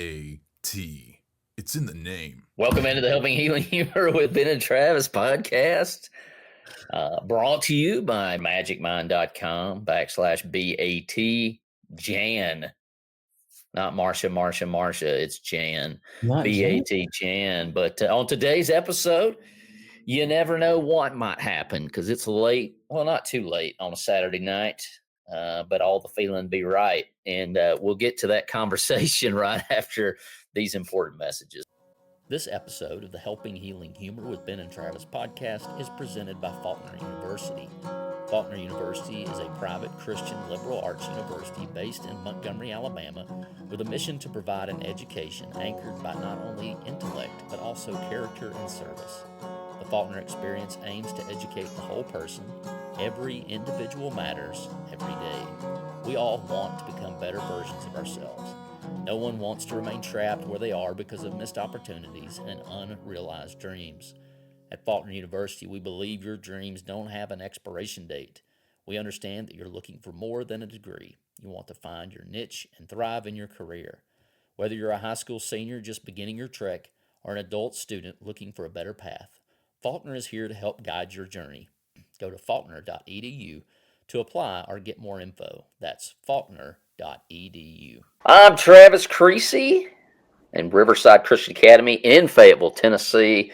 B-A-T. It's in the name. Welcome into the Helping Healing Humor with Ben and Travis podcast. Brought to you by magicmind.com/BAT. Jan. Not Marsha. It's Jan. Not BAT Jan. But on today's episode, you never know what might happen because it's late. Well, not too late on a Saturday night, but all the feeling be right. And we'll get to that conversation right after these important messages. This episode of the Helping Healing Humor with Ben and Travis podcast is presented by Faulkner University. Faulkner University is a private Christian liberal arts university based in Montgomery, Alabama, with a mission to provide an education anchored by not only intellect, but also character and service. The Faulkner experience aims to educate the whole person. Every individual matters every day. We all want to become better versions of ourselves. No one wants to remain trapped where they are because of missed opportunities and unrealized dreams. At Faulkner University, we believe your dreams don't have an expiration date. We understand that you're looking for more than a degree. You want to find your niche and thrive in your career. Whether you're a high school senior just beginning your trek or an adult student looking for a better path, Faulkner is here to help guide your journey. Go to faulkner.edu to apply or get more info. That's faulkner.edu. I'm Travis Creasy in Riverside Christian Academy in Fayetteville, Tennessee.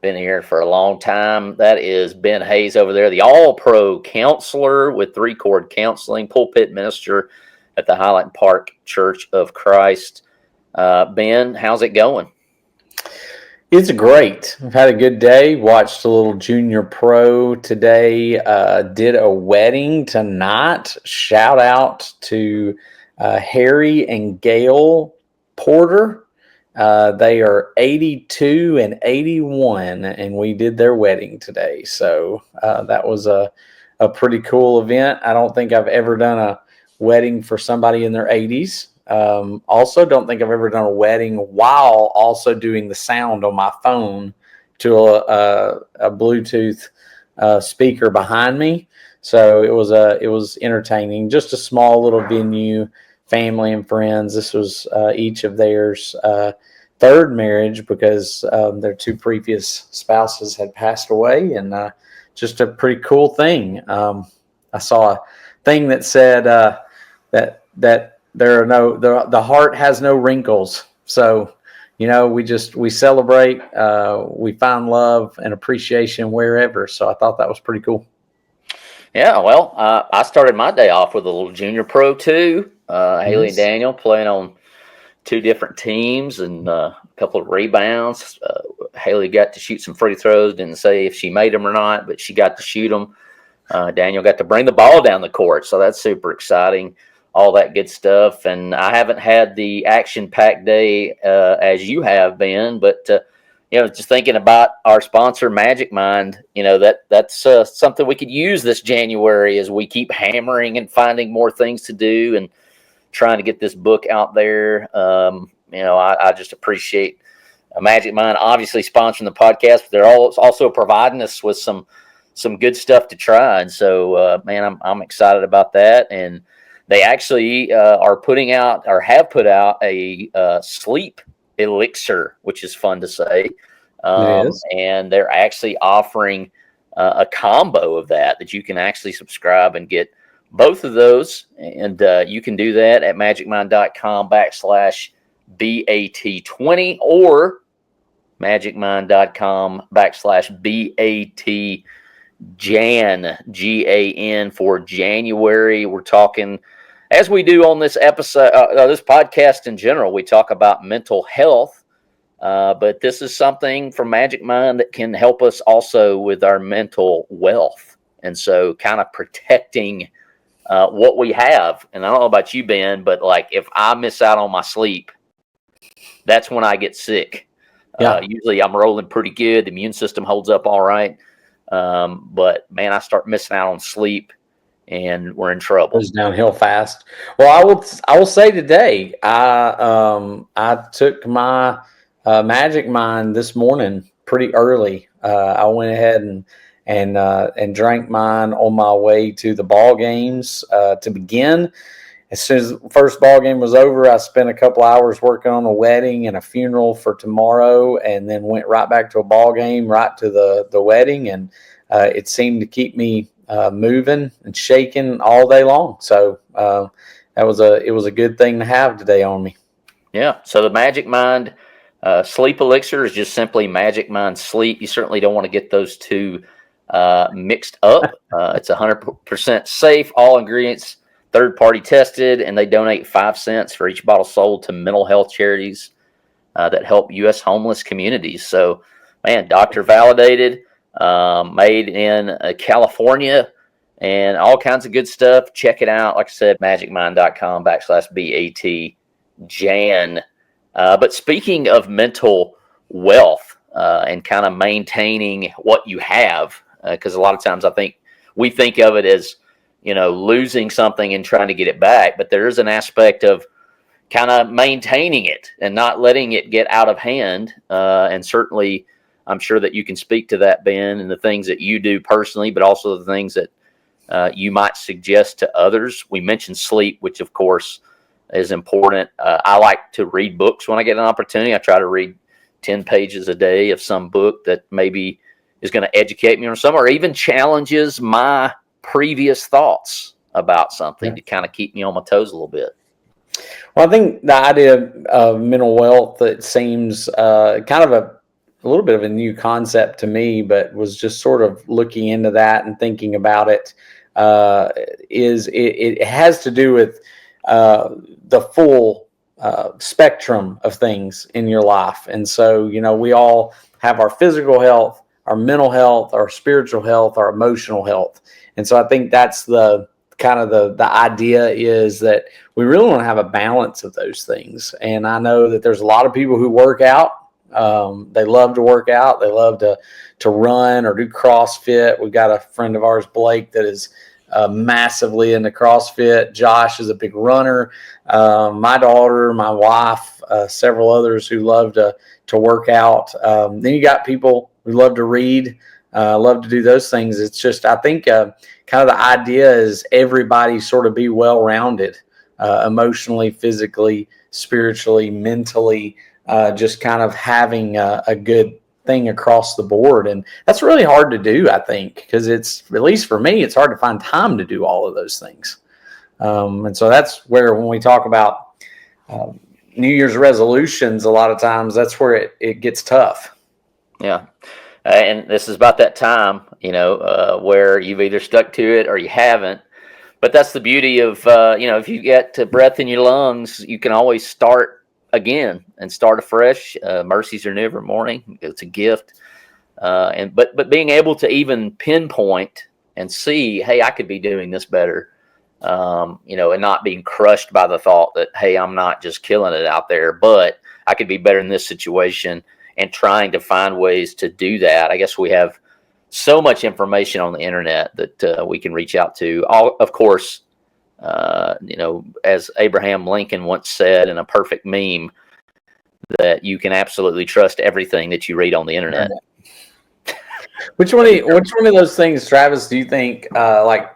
Been here for a long time. That is Ben Hayes over there, the all-pro counselor with 3-Chord Counseling, pulpit minister at the Highland Park Church of Christ. Ben, how's it going? It's great. I've had a good day. Watched a little Junior Pro today. Did a wedding tonight. Shout out to Harry and Gail Porter. They are 82 and 81, and we did their wedding today. So that was a pretty cool event. I don't think I've ever done a wedding for somebody in their 80s. Also, don't think I've ever done a wedding while also doing the sound on my phone to a Bluetooth speaker behind me. So it was entertaining. Just a small little venue, family and friends. This was each of theirs third marriage because their 2 previous spouses had passed away, and just a pretty cool thing. I saw a thing that said that there are the heart has no wrinkles. So, we celebrate, we find love and appreciation wherever. So I thought that was pretty cool. Yeah, well, I started my day off with a little Junior Pro too. Haley and Daniel playing on 2 different teams and a couple of rebounds. Haley got to shoot some free throws. Didn't say if she made them or not, but she got to shoot them. Daniel got to bring the ball down the court, so that's super exciting. All that good stuff. And I haven't had the action-packed day as you have been, but just thinking about our sponsor, Magic Mind, that's something we could use this January as we keep hammering and finding more things to do and trying to get this book out there. I just appreciate Magic Mind obviously sponsoring the podcast, but they're also providing us with some good stuff to try. And so, I'm excited about that. And they actually are putting out or have put out a sleep elixir, which is fun to say. And they're actually offering a combo of that you can actually subscribe and get both of those. And you can do that at magicmind.com/BAT20 or magicmind.com/BAT Jan, GAN for January. We're talking, as we do on this episode, this podcast in general, we talk about mental health, but this is something from Magic Mind that can help us also with our mental wealth. And so kind of protecting what we have. And I don't know about you, Ben, but like if I miss out on my sleep, that's when I get sick. Yeah. Usually I'm rolling pretty good. The immune system holds up all right. But man, I start missing out on sleep and we're in trouble. It goes downhill fast. Well, I will say today, I took my Magic Mind this morning pretty early. I went ahead and drank mine on my way to the ball games to begin. as soon as the first ball game was over, I spent a couple hours working on a wedding and a funeral for tomorrow, and then went right back to a ball game, right to the wedding, and it seemed to keep me moving and shaking all day long. So it was a good thing to have today on me. Yeah. So the Magic Mind sleep elixir is just simply Magic Mind Sleep. You certainly don't want to get those two mixed up. It's 100% safe. All ingredients third-party tested, and they donate 5 cents for each bottle sold to mental health charities that help U.S. homeless communities. So, man, doctor validated, made in California, and all kinds of good stuff. Check it out. Like I said, magicmind.com/BAT Jan. But speaking of mental wealth and kind of maintaining what you have, because a lot of times I think we think of it as, losing something and trying to get it back. But there is an aspect of kind of maintaining it and not letting it get out of hand. And certainly I'm sure that you can speak to that, Ben, and the things that you do personally, but also the things that you might suggest to others. We mentioned sleep, which of course is important. I like to read books when I get an opportunity. I try to read 10 pages a day of some book that maybe is going to educate me on some, or even challenges my previous thoughts about something to kind of keep me on my toes a little bit. Well, I think the idea of mental wealth, it seems kind of a little bit of a new concept to me, but was just sort of looking into that and thinking about it. It has to do with the full spectrum of things in your life. And so, we all have our physical health, our mental health, our spiritual health, our emotional health. And so I think that's the idea, is that we really want to have a balance of those things. And I know that there's a lot of people who work out. They love to work out. They love to run or do CrossFit. We've got a friend of ours, Blake, that is massively into CrossFit. Josh is a big runner. My daughter, my wife, several others who love to work out. Then you got people who love to read, love to do those things. It's just, I think kind of the idea is everybody sort of be well-rounded, emotionally, physically, spiritually, mentally, just kind of having a good thing across the board. And that's really hard to do, I think, because it's, at least for me, it's hard to find time to do all of those things. And so that's where, when we talk about New Year's resolutions, a lot of times that's where it gets tough. Yeah. And this is about that time, where you've either stuck to it or you haven't. But that's the beauty of, if you get breath in your lungs, you can always start again and start afresh. Mercies are new every morning. It's a gift. But being able to even pinpoint and see, hey, I could be doing this better, and not being crushed by the thought that, hey, I'm not just killing it out there, but I could be better in this situation, and trying to find ways to do that. I guess we have so much information on the internet that we can reach out to. Of course, as Abraham Lincoln once said in a perfect meme, that you can absolutely trust everything that you read on the internet. Which one of those things, Travis, do you think, like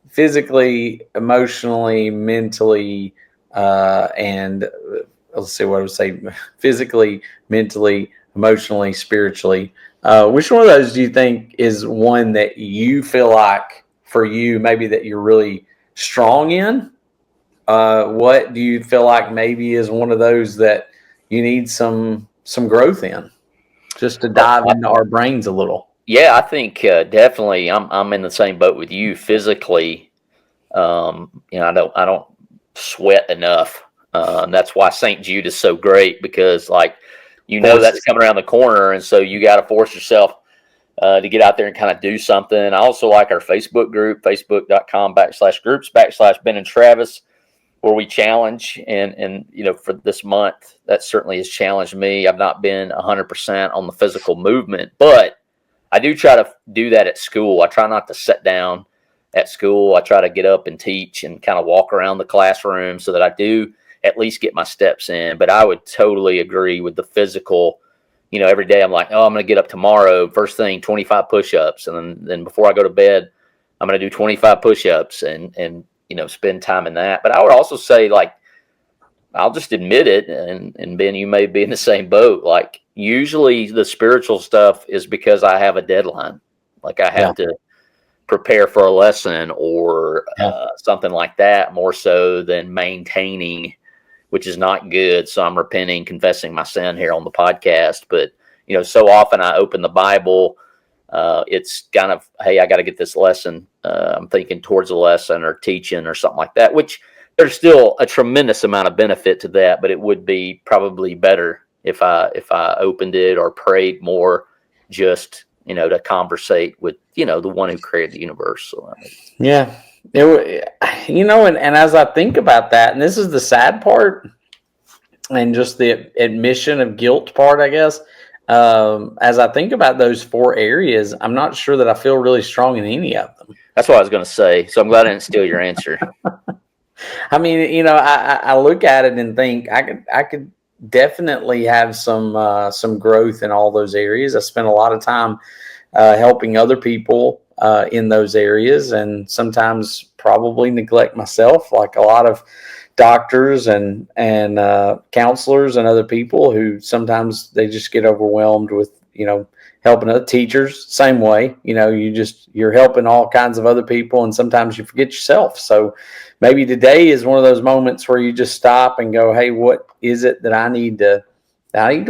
physically, emotionally, mentally, and let's see what I would say, physically, mentally, emotionally, spiritually, which one of those do you think is one that you feel like, for you, maybe that you're really strong in? What do you feel like maybe is one of those that you need some growth in, just to dive into our brains a little? Yeah, I think definitely I'm in the same boat with you. Physically, I don't sweat enough. That's why St. Jude is so great, because that's coming around the corner, and so you got to force yourself to get out there and kind of do something. I also like our Facebook group, facebook.com/groups/Ben and Travis, where we challenge, and for this month, that certainly has challenged me. I've not been 100% on the physical movement, but I do try to do that at school. I try not to sit down at school. I try to get up and teach and kind of walk around the classroom so that I do at least get my steps in. But I would totally agree with the physical. Every day I'm like, I'm going to get up tomorrow, first thing, 25 push-ups. And then before I go to bed, I'm going to do 25 push-ups and spend time in that. But I would also say, like, I'll just admit it, and Ben, you may be in the same boat. Like, usually the spiritual stuff is because I have a deadline. Like, I Yeah. have to prepare for a lesson or Yeah. something like that, more so than maintaining, which is not good. So I'm repenting, confessing my sin here on the podcast. But, so often I open the Bible. It's kind of, hey, I got to get this lesson. I'm thinking towards a lesson or teaching or something like that, which there's still a tremendous amount of benefit to that, but it would be probably better if I opened it or prayed more, just, to conversate with, the one who created the universe. So, Yeah. And as I think about that, and this is the sad part, and just the admission of guilt part, I guess. As I think about those 4 areas, I'm not sure that I feel really strong in any of them. that's what I was going to say. So I'm glad I didn't steal your answer. I mean, I look at it and think I could definitely have some growth in all those areas. I spend a lot of time helping other people in those areas, and sometimes probably neglect myself, like a lot of doctors and counselors and other people who sometimes they just get overwhelmed with helping other teachers. Same way, you're helping all kinds of other people, and sometimes you forget yourself. So maybe today is one of those moments where you just stop and go, hey, what is it that I need to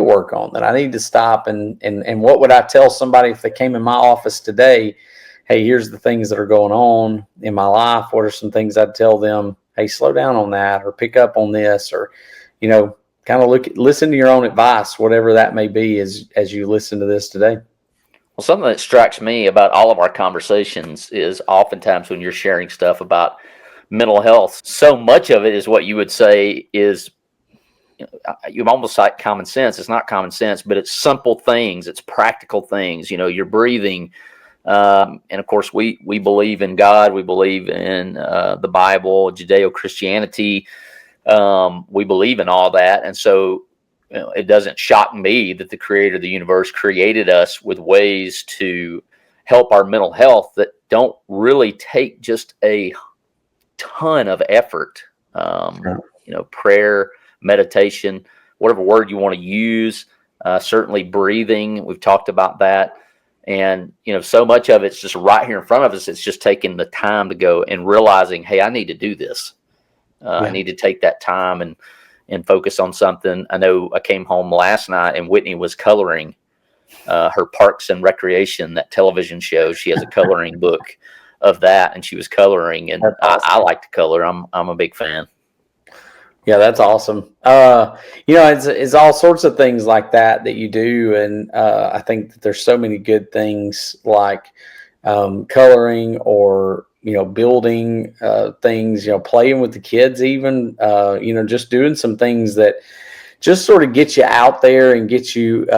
work on, that I need to stop, and what would I tell somebody if they came in my office today? Hey, here's the things that are going on in my life. What are some things I'd tell them? Hey, slow down on that, or pick up on this, or, kind of listen to your own advice, whatever that may be, as you listen to this today. Well, something that strikes me about all of our conversations is oftentimes when you're sharing stuff about mental health, so much of it is what you would say is, you almost like common sense. It's not common sense, but it's simple things. It's practical things. You're breathing. And of course, we believe in God. We believe in the Bible, Judeo-Christianity. We believe in all that. And so it doesn't shock me that the creator of the universe created us with ways to help our mental health that don't really take just a ton of effort. Prayer, meditation, whatever word you want to use, certainly breathing. We've talked about that. And, so much of it's just right here in front of us. It's just taking the time to go and realizing, hey, I need to do this. I need to take that time and focus on something. I know I came home last night and Whitney was coloring her Parks and Recreation, that television show. She has a coloring book of that, and she was coloring. And awesome. I like to color. I'm a big fan. Yeah, that's awesome. It's all sorts of things like that you do. And I think that there's so many good things like coloring, or, building things, playing with the kids, even, just doing some things that just sort of get you out there and get you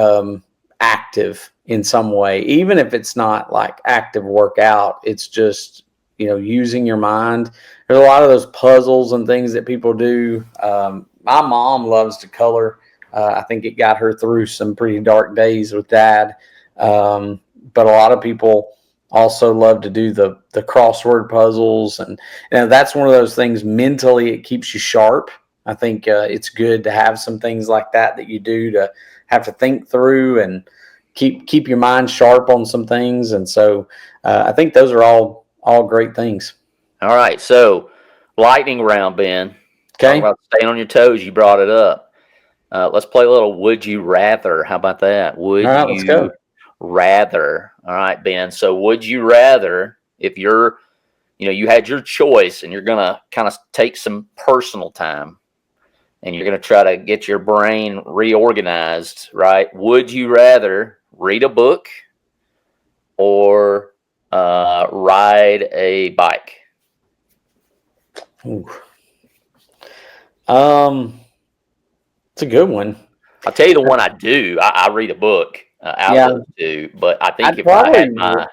active in some way. Even if it's not like active workout, it's just, using your mind. There's a lot of those puzzles and things that people do. My mom loves to color. I think it got her through some pretty dark days with Dad. But a lot of people also love to do the crossword puzzles. And that's one of those things mentally, it keeps you sharp. I think it's good to have some things like that you do, to have to think through and keep your mind sharp on some things. And so I think those are all great things. All right. So lightning round, Ben. Okay. Talking about staying on your toes. You brought it up. Let's play a little Would You Rather. How about that? Would all right, let's go. you rather? All right, Ben. So would you rather, if you're, you had your choice and you're going to kind of take some personal time and you're going to try to get your brain reorganized, right? Would you rather read a book or ride a bike? Ooh. It's a good one. I'll tell you the one I do. I read a book out of those two, but I think if I had my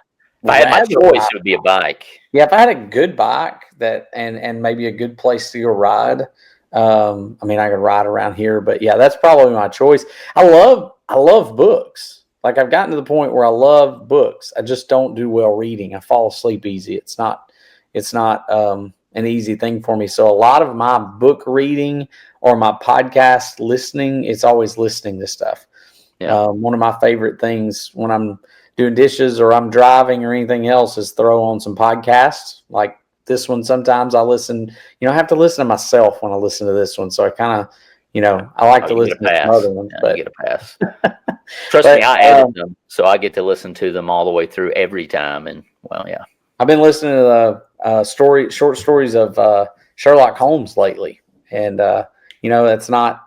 choice, it would be a bike. Yeah, if I had a good bike and maybe a good place to go ride. I mean, I could ride around here, but yeah, that's probably my choice. I love books. Like, I've gotten to the point where I love books. I just don't do well reading. I fall asleep easy. It's not an easy thing for me. So a lot of my book reading or my podcast listening, it's always listening to stuff. Yeah. One of my favorite things when I'm doing dishes or I'm driving or anything else is throw on some podcasts like this one. Sometimes I listen, I have to listen to myself when I listen to this one. So I kind of, I like to listen to some other ones, but you get a pass. Trust me, I edit them, so I get to listen to them all the way through every time. And I've been listening to the short stories of Sherlock Holmes lately, and that's not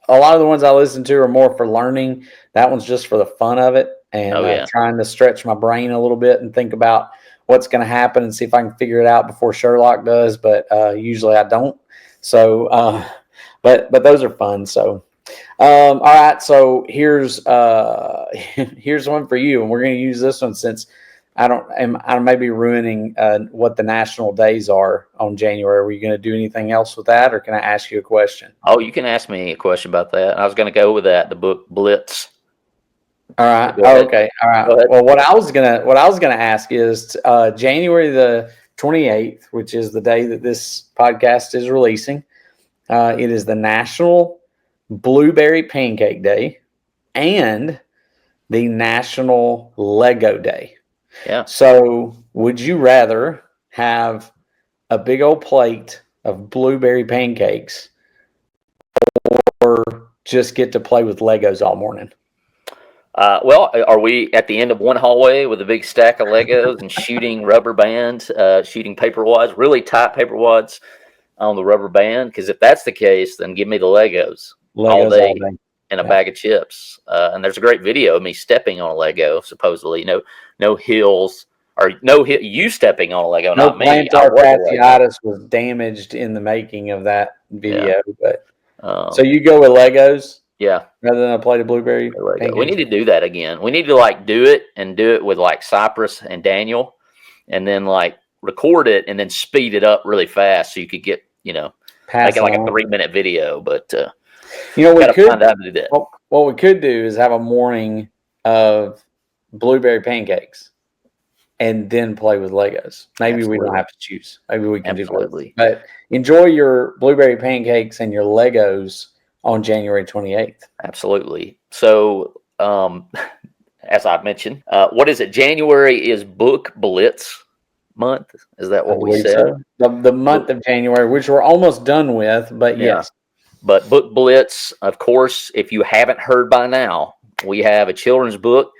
a lot of the ones I listen to are more for learning. That one's just for the fun of it and trying to stretch my brain a little bit and think about what's going to happen and see if I can figure it out before Sherlock does. But usually I don't. So, but those are fun. So, all right. So here's one for you, and we're going to use this one since I may be ruining what the national days are on January. Are you going to do anything else with that, or can I ask you a question? Oh, you can ask me a question about that. I was going to go with that. The book Blitz. All right. Okay. All right. Well, what I was gonna ask is January the 28th, which is the day that this podcast is releasing. It is the National Blueberry Pancake Day and the National Lego Day. Yeah. So, would you rather have a big old plate of blueberry pancakes or just get to play with Legos all morning? Well, are we at the end of one hallway with a big stack of Legos and shooting rubber bands, shooting paper wads, really tight paper wads on the rubber band? Because if that's the case, then give me the Legos all day and a bag of chips. And there's a great video of me stepping on a Lego, supposedly. No hills, or you stepping on a Lego, not me. Plantar fasciitis was damaged in the making of that video. Yeah. But so you go with Legos? Yeah. Rather than a plate of blueberry pancakes? We need to do that again. We need to do it with Cypress and Daniel, and then record it and then speed it up really fast so you could get, make it like a 3-minute video. But we could find out to do that. What we could do is have a morning of blueberry pancakes and then play with Legos. Maybe we don't have to choose. Maybe we can do both. But enjoy your blueberry pancakes and your Legos on January 28th. Absolutely. So, as I mentioned, what is it? January is Book Blitz month. Is that what we said? So. The month of January, which we're almost done with, but yes. But Book Blitz, of course, if you haven't heard by now, we have a children's book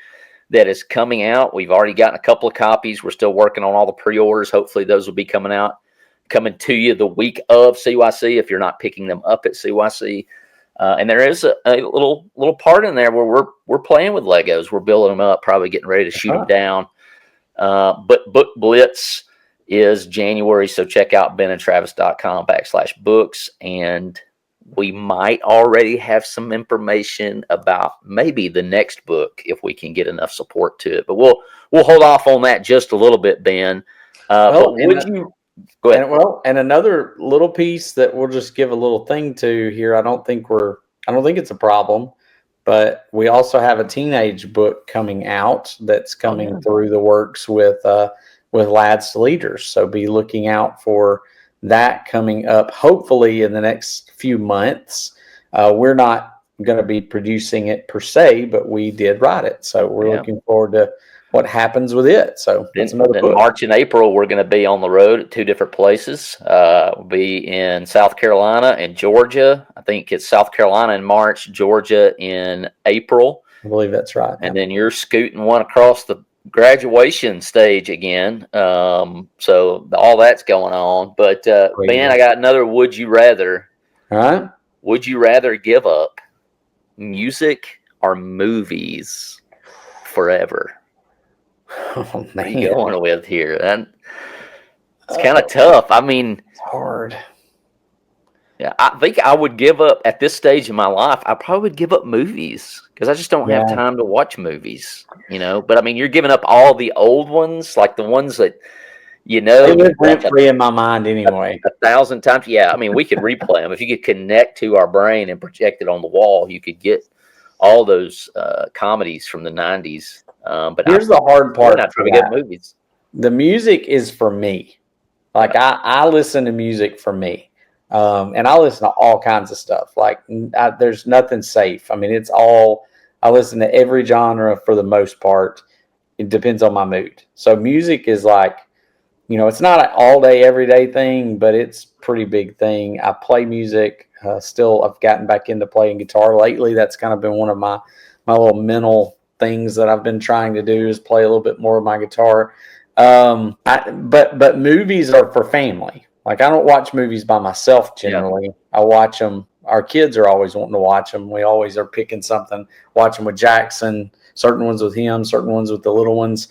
that is coming out. We've already gotten a couple of copies. We're still working on all the pre-orders. Hopefully those will be coming to you the week of CYC if you're not picking them up at CYC. And there is a little part in there where we're playing with Legos. We're building them up, probably getting ready to shoot them down. But Book Blitz is January, so check out benandtravis.com/books, and we might already have some information about maybe the next book if we can get enough support to it. But we'll hold off on that just a little bit, Ben. But would you? Go ahead. And another little piece that we'll just give a little thing to here. I don't think it's a problem, but we also have a teenage book coming out that's coming through the works with Lads to Leaders. So be looking out for that coming up, hopefully in the next few months. We're not going to be producing it per se, but we did write it. So we're looking forward to what happens with it. So then March and April, we're going to be on the road at 2 different places. We'll be in South Carolina and Georgia. I think it's South Carolina in March, Georgia in April. I believe that's right. And then you're scooting one across the graduation stage again. So all that's going on. But Ben, I got another would you rather. All right. Would you rather give up music or movies forever? Oh, man. What are you going with here? And it's kind of tough. I mean, it's hard. Yeah, I think I would give up at this stage in my life. I probably would give up movies because I just don't have time to watch movies, But I mean, you're giving up all the old ones, like the ones that they live rent-free in my mind anyway. 1,000 times. Yeah, I mean, we could replay them if you could connect to our brain and project it on the wall. You could get all those comedies from the 90s. But here's the hard part. Not trying to get movies. The music is for me. Like I listen to music for me, and I listen to all kinds of stuff. Like there's nothing safe. I mean, it's all I listen to every genre for the most part. It depends on my mood. So music is like, it's not an all day, every day thing, but it's a pretty big thing. I play music. Still, I've gotten back into playing guitar lately. That's kind of been one of my little mental things that I've been trying to do is play a little bit more of my guitar. But movies are for family. Like I don't watch movies by myself generally. Yeah. I watch them. Our kids are always wanting to watch them. We always are picking something, watching with Jackson, certain ones with him, certain ones with the little ones.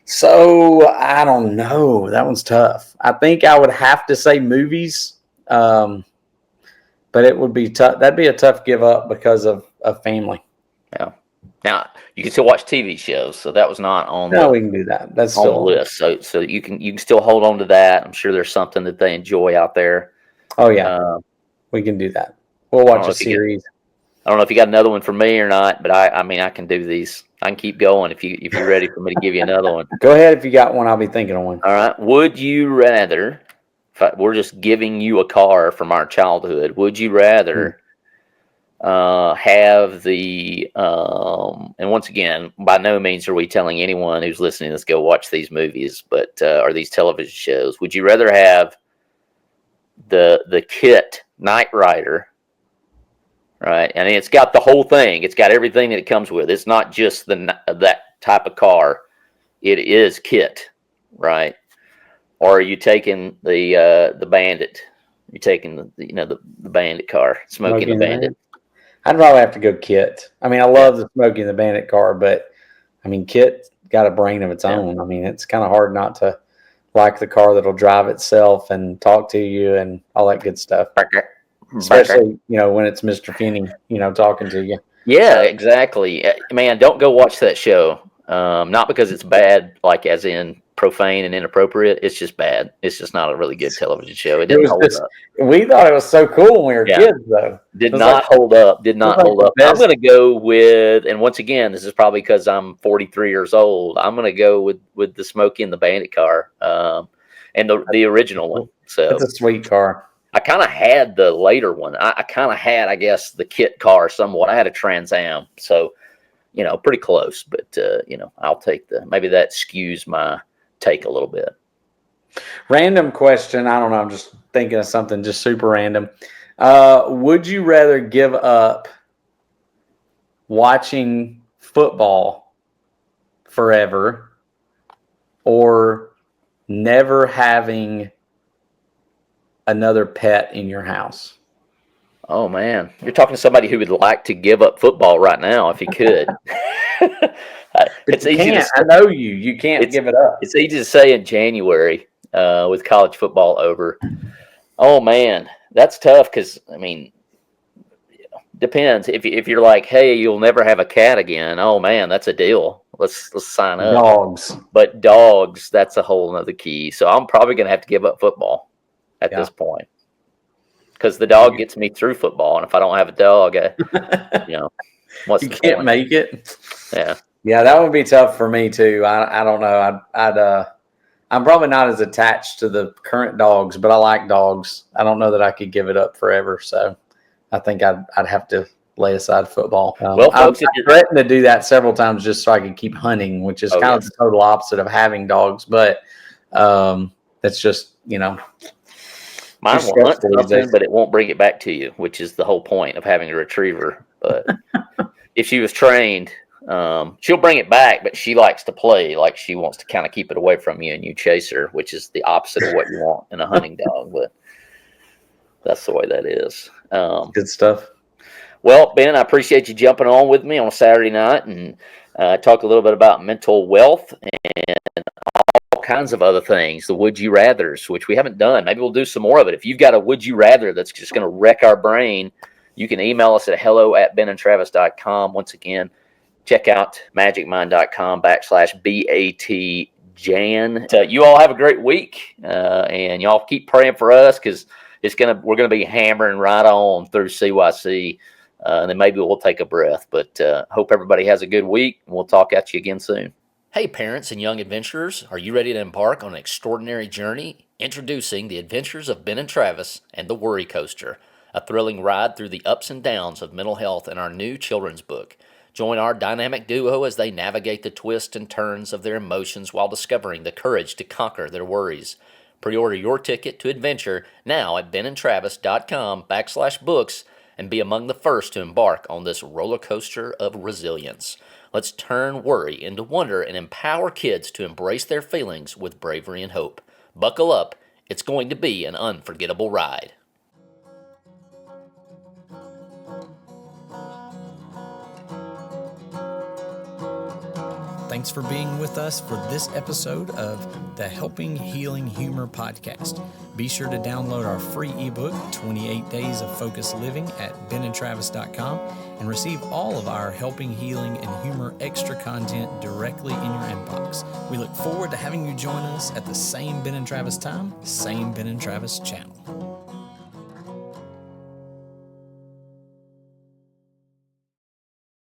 So I don't know. That one's tough. I think I would have to say movies, but it would be tough. That'd be a tough give up because of family. Yeah. Now you can still watch TV shows, so that was not on. No, we can do that. That's on still the list. So you can still hold on to that. I'm sure there's something that they enjoy out there. Oh yeah, we can do that. We'll watch a series. I don't know if you got another one for me or not, but I mean I can do these. I can keep going if you're ready for me to give you another one. Go ahead if you got one. I'll be thinking of one. All right. Would you rather? We're just giving you a car from our childhood. Would you rather have the and once again, by no means are we telling anyone who's listening, let's go watch these movies, but or these television shows. Would you rather have the kit Knight Rider? Right, and it's got the whole thing. It's got everything that it comes with. It's not just that type of car. It is kit, right? Or are you taking the Bandit? You're taking the Bandit car, Smokey and the Bandit. I'd probably have to go kit. I mean, I love the Smokey and the Bandit car, but I mean, kit got a brain of its own. I mean, it's kind of hard not to like the car that'll drive itself and talk to you and all that good stuff. Especially, when it's Mr. Finney, talking to you. Yeah, exactly. Man, don't go watch that show. Not because it's bad, like as in profane and inappropriate. It's just bad. It's just not a really good television show. It didn't hold up. We thought it was so cool when we were kids, though. Did not hold up. Did not hold up. I'm going to go with, and once again, this is probably because I'm 43 years old. I'm going to go with the Smokey and the Bandit car, and the original one. So it's a sweet car. I kind of had the later one. I kind of had, I guess, the kit car somewhat. I had a Trans Am, so pretty close. But I'll take maybe that skews my take a little bit. Random question. I don't know. I'm just thinking of something just super random. Would you rather give up watching football forever, or never having another pet in your house? Oh man, you're talking to somebody who would like to give up football right now if he could. It's easy. I know you. You can't give it up. It's easy to say in January with college football over. Oh man, that's tough because I mean, depends. If you're like, hey, you'll never have a cat again. Oh man, that's a deal. Let's sign up. Dogs, but dogs, that's a whole nother key. So I'm probably gonna have to give up football at this point, because the dog gets me through football, and if I don't have a dog, what's you can't make it. Yeah, that would be tough for me too. I don't know. I'm probably not as attached to the current dogs, but I like dogs. I don't know that I could give it up forever. So I think I'd have to lay aside football. Well, folks, I threatened to do that several times just so I could keep hunting, which is kind of the total opposite of having dogs. But that's just mine will hunt something, but it won't bring it back to you, which is the whole point of having a retriever. But if she was trained, she'll bring it back, but she likes to play. Like she wants to kind of keep it away from you and you chase her, which is the opposite of what you want in a hunting dog. But that's the way that is. Good stuff. Well, Ben, I appreciate you jumping on with me on a Saturday night and talk a little bit about mental wealth and all kinds of other things, the would you rathers, which we haven't done. Maybe we'll do some more of it. If you've got a would you rather that's just going to wreck our brain, you can email us at hello@benandtravis.com. Once again, check out magicmind.com/BATJan. You all have a great week, and y'all keep praying for us because we're gonna be hammering right on through CYC, and then maybe we'll take a breath. But hope everybody has a good week, and we'll talk at you again soon. Hey, parents and young adventurers, are you ready to embark on an extraordinary journey? Introducing the adventures of Ben and Travis and the Worry Coaster, a thrilling ride through the ups and downs of mental health in our new children's book. Join our dynamic duo as they navigate the twists and turns of their emotions while discovering the courage to conquer their worries. Pre-order your ticket to adventure now at benandtravis.com/books and be among the first to embark on this roller coaster of resilience. Let's turn worry into wonder and empower kids to embrace their feelings with bravery and hope. Buckle up, it's going to be an unforgettable ride. Thanks for being with us for this episode of the Helping Healing Humor podcast. Be sure to download our free ebook, 28 Days of Focused Living, at benandtravis.com and receive all of our Helping Healing and Humor extra content directly in your inbox. We look forward to having you join us at the same Ben and Travis time, same Ben and Travis channel.